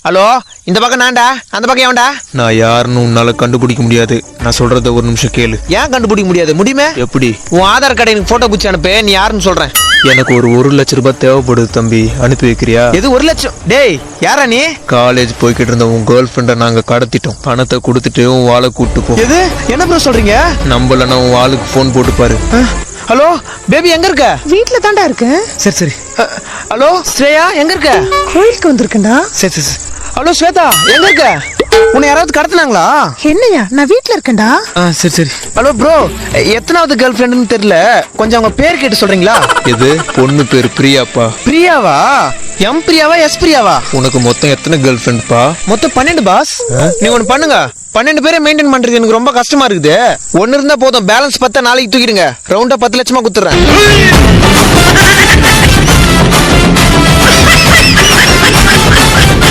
Hello, இந்த பக்கம் நான்டா, அந்த பக்கம் எவன்டா? நான் யாருன்னு உன்னால கண்டுபிடிக்க முடியாது. நான் சொல்றத ஒரு நிமிஷம் கேளு. ஏன் கண்டுபிடிக்க முடியாது? முடியுமே. எப்படி? உன் ஆதார் கார்டை எனக்கு போட்டோ பிடிச்சி அனுப்பு, நீ யாருன்னு சொல்றேன். எனக்கு ஒரு 1,00,000 ரூபாய் தேவைப்படுது தம்பி, அனுப்பி வைக்கிறியா? எது 1,00,000? டேய், யாரா நீ? காலேஜ் போய்கிட்டு இருந்த உன் கேர்ள் ஃப்ரெண்டை நாங்க கடத்திட்டோம். பணத்தை கொடுத்துட்டு உன் வாளை கூட்டு போ. எது? என்ன ப்ரோ சொல்றீங்க? நம்பலன்னா உன் வாளுக்கு போன் போட்டு பாரு. ஹலோ பேபி, எங்க இருக்க? வீட்ல தான்டா இருக்கேன். சரி சரி. ஹலோ ஸ்ரேயா, எங்க இருக்க? கோயிலுக்கு வந்திருக்கேன்டா. சரி சரி. ஹலோ ஸ்வேதா, எங்க இருக்க? உன்னை யாராவது கடத்தினாங்களா? என்னையா, நான் வீட்ல இருக்கேன்டா. சரி சரி. ஹலோ ப்ரோ, எத்தனாவது கேர்ள் ஃப்ரெண்டுன்னு தெரியல, கொஞ்சம் அவங்க பேர் கேட்டு சொல்றீங்களா? எது? பொண்ணு பேரு பிரியாப்பா. பிரியாவா? M பிரியாவா, S பிரியாவா? உனக்கு மொத்தம் எத்தனை கேர்ள் ஃப்ரெண்ட்ப்பா? மொத்தம் 12 பாஸ். நீ ஒண்ணு பண்ணுங்க, 12 பேரை மெயின்டைன் பண்றது எனக்கு ரொம்ப கஷ்டமா இருக்குது. ஒன்னு இருந்தா போதும், பேலன்ஸ் 10 நாளைக்கு தூக்கிடுங்க. ரவுண்டா 10 லட்சமா குத்துறேன்.